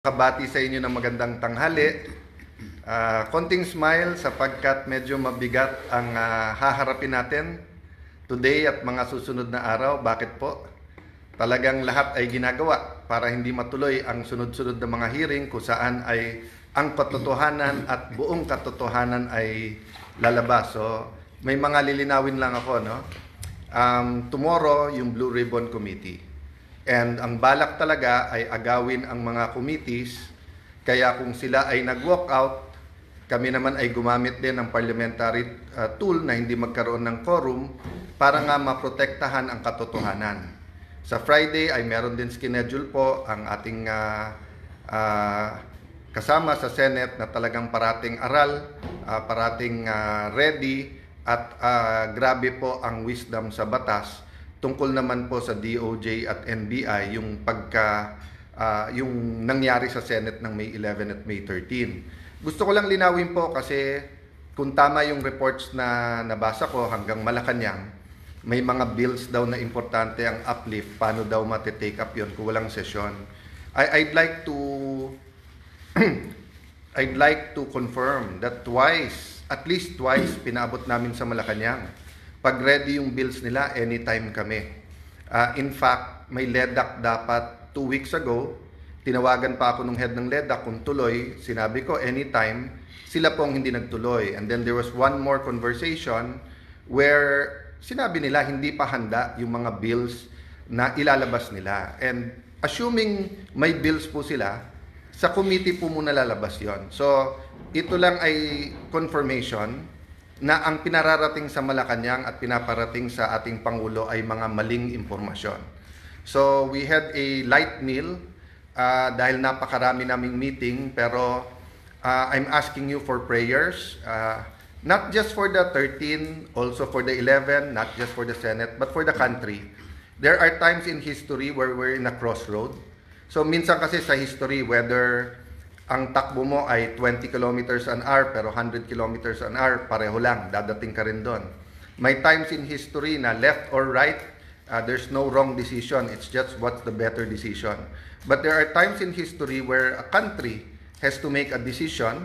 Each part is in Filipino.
Kabati sa inyo ng magandang tanghali. Konting smile sapagkat medyo mabigat ang haharapin natin today at mga susunod na araw. Bakit po? Talagang lahat ay ginagawa para hindi matuloy ang sunod-sunod na mga hearing kung saan ay ang katotohanan at buong katotohanan ay lalabas. So, may mga lilinawin lang ako, no? Tomorrow, yung Blue Ribbon Committee. And ang balak talaga ay agawin ang mga committees, kaya kung sila ay nag-walk out, kami naman ay gumamit din ng parliamentary tool na hindi magkaroon ng quorum para nga maprotektahan ang katotohanan. Sa Friday ay meron din schedule po ang ating kasama sa Senate na talagang parating aral, parating ready at grabe po ang wisdom sa batas. Tungkol naman po sa DOJ at NBI yung yung nangyari sa Senate ng May 11 at May 13. Gusto ko lang linawin po kasi kung tama yung reports na nabasa ko hanggang Malacanang, may mga bills daw na importante ang uplift, paano daw matitake up yun kung walang sesyon. I'd like to I'd like to confirm that at least twice pinaabot namin sa Malacanang. Pag ready yung bills nila, anytime kami. In fact, may LEDAC dapat 2 weeks ago. Tinawagan pa ako nung head ng LEDAC kung tuloy. Sinabi ko, anytime. Sila pong hindi nagtuloy. And then there was one more conversation where sinabi nila hindi pa handa yung mga bills na ilalabas nila. And assuming may bills po sila, sa committee po muna lalabas yon. So, ito lang ay confirmation na ang pinararating sa Malacanang at pinaparating sa ating Pangulo ay mga maling impormasyon. So, we had a light meal dahil napakarami naming meeting, pero I'm asking you for prayers, not just for the 13, also for the 11, not just for the Senate, but for the country. There are times in history where we're in a crossroad. So, minsan kasi sa history, whether ang takbo mo ay 20 kilometers an hour pero 100 kilometers an hour, pareho lang, dadating ka rin doon. May times in history na left or right, there's no wrong decision, it's just what's the better decision. But there are times in history where a country has to make a decision,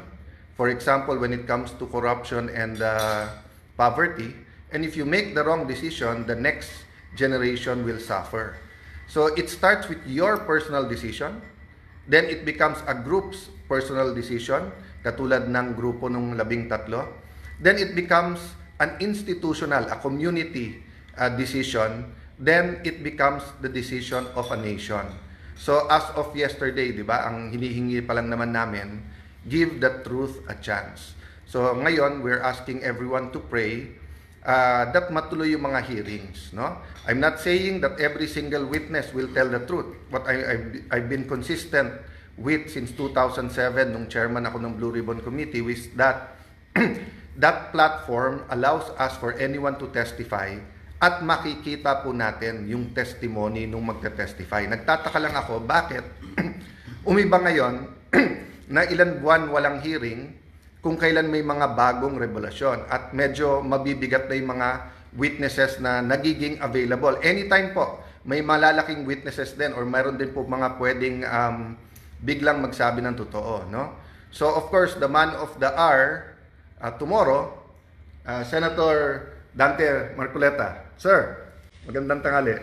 for example, when it comes to corruption and poverty, and if you make the wrong decision, the next generation will suffer. So it starts with your personal decision, then it becomes a group's personal decision, katulad ng grupo ng 13. Then it becomes an institutional, a community decision. Then it becomes the decision of a nation. So as of yesterday, di ba, ang hinihingi pa lang naman namin, give the truth a chance. So ngayon, we're asking everyone to pray that matuloy yung mga hearings. No? I'm not saying that every single witness will tell the truth. What I've been consistent with since 2007, nung chairman ako ng Blue Ribbon Committee, was that that platform allows us for anyone to testify at makikita po natin yung testimony nung magte-testify. Nagtataka lang ako, bakit umiba ngayon na ilan buwan walang hearing kung kailan may mga bagong revelasyon at medyo mabibigat na yung mga witnesses na nagiging available. Anytime po, may malalaking witnesses din or mayroon din po mga pwedeng biglang magsabi ng totoo, no? So of course, the man of the hour tomorrow, Senator Dante Marcoleta. Sir, magandang tanghali.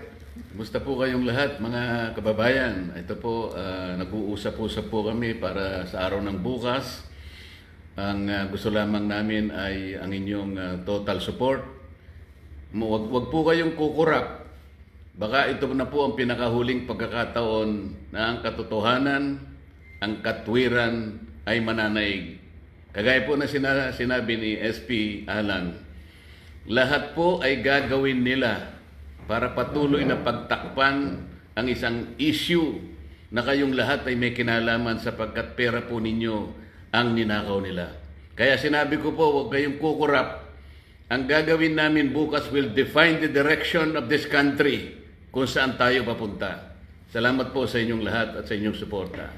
Kumusta po kayong lahat, mga kababayan? Ito po, nag-uusap-usap po kami para sa araw ng bukas. Ang gusto lamang namin ay ang inyong total support. Wag po kayong kukurap. Baka ito na po ang pinakahuling pagkakataon na ang katotohanan, ang katwiran ay mananaig. Kagaya po na sinabi ni SP Alan, lahat po ay gagawin nila para patuloy na pagtakpan ang isang issue na kayong lahat ay may kinalaman sapagkat pera po ninyo ang ninakaw nila. Kaya sinabi ko po, huwag kayong kukurap. Ang gagawin namin bukas will define the direction of this country kung saan tayo papunta. Salamat po sa inyong lahat at sa inyong suporta.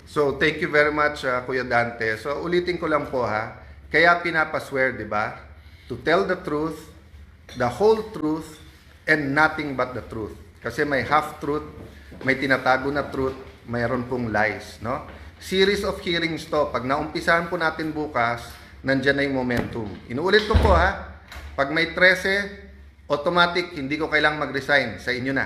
So, thank you very much, Kuya Dante. So, ulitin ko lang po ha. Kaya pinapaswear, di ba? To tell the truth, the whole truth, and nothing but the truth. Kasi may half-truth, may tinatago na truth, mayroon pong lies, no? Series of hearings to. Pag naumpisahan po natin bukas, nandyan na yung momentum. Inuulit ko po ha, pag may 13, automatic, hindi ko kailangang mag-resign, sa inyo na.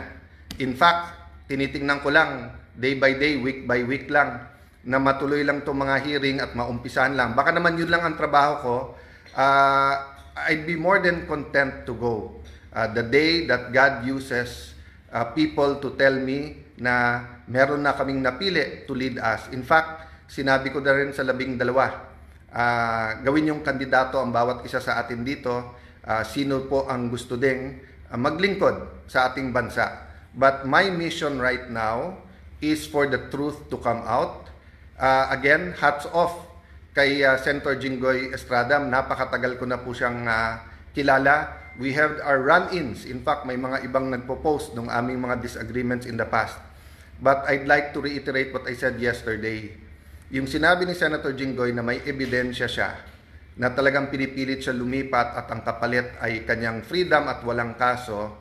In fact, tinitingnan ko lang, day by day, week by week lang, na matuloy lang itong mga hearing at maumpisahan lang. Baka naman yun lang ang trabaho ko, I'd be more than content to go. The day that God uses people to tell me na meron na kaming napili to lead us. In fact, sinabi ko na rin sa 12, gawin yung kandidato ang bawat isa sa atin dito, sino po ang gusto ding maglingkod sa ating bansa. But my mission right now is for the truth to come out. Again, hats off kay Senator Jinggoy Estrada. Napakatagal ko na po siyang kilala. We have our run-ins. In fact, may mga ibang nagpo-post ng aming mga disagreements in the past. But I'd like to reiterate what I said yesterday. Yung sinabi ni Senator Jinggoy na may ebidensya siya na talagang pinipilit siya lumipat at ang kapalit ay kanyang freedom at walang kaso,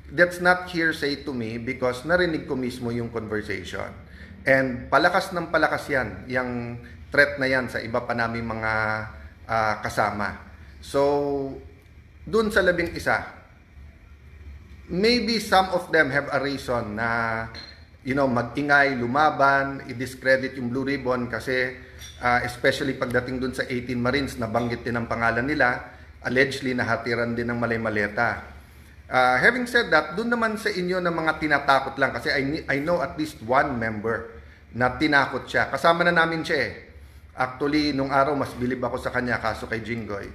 that's not hearsay to me because narinig ko mismo yung conversation. And palakas ng palakas yan, yung threat na yan sa iba pa naming mga kasama. So, dun sa 11, maybe some of them have a reason na mag-ingay, lumaban, i-discredit yung Blue Ribbon kasi especially pagdating dun sa 18 Marines, nabanggit din ang pangalan nila, allegedly nahatiran din ng malay-maleta. Having said that, dun naman sa inyo na mga tinatakot lang kasi I know at least one member na tinakot siya. Kasama na namin siya eh. Actually, nung araw, mas bilib ako sa kanya kaso kay Jinggoy.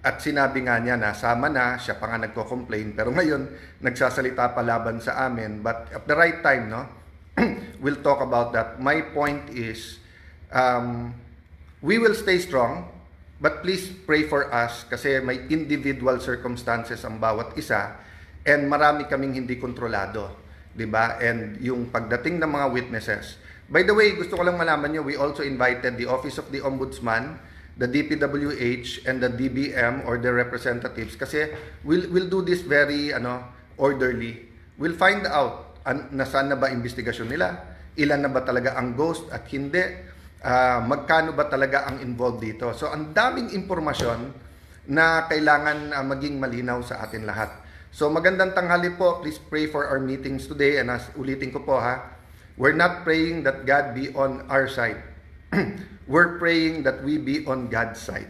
At sinabi nga niya na sama na, siya pa nga nagko-complain. Pero ngayon, nagsasalita pa laban sa amin. But at the right time, no, we'll talk about that. My point is, we will stay strong, but please pray for us kasi may individual circumstances ang bawat isa and marami kaming hindi kontrolado. Diba? And yung pagdating ng mga witnesses. By the way, gusto ko lang malaman nyo, we also invited the Office of the Ombudsman, the DPWH, and the DBM or their representatives kasi we'll do this very orderly. We'll find out nasaan na ba investigasyon nila, ilan na ba talaga ang ghost at hindi, magkano ba talaga ang involved dito. So ang daming impormasyon na kailangan maging malinaw sa atin lahat. So magandang tanghali po, please pray for our meetings today and ulitin ko po ha, we're not praying that God be on our side. We're praying that we be on God's side.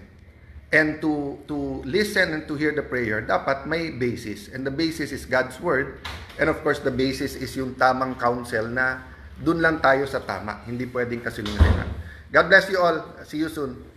And to listen and to hear the prayer, dapat may basis. And the basis is God's Word. And of course, the basis is yung tamang counsel na dun lang tayo sa tama. Hindi pwedeng kasinungalingan. God bless you all. See you soon.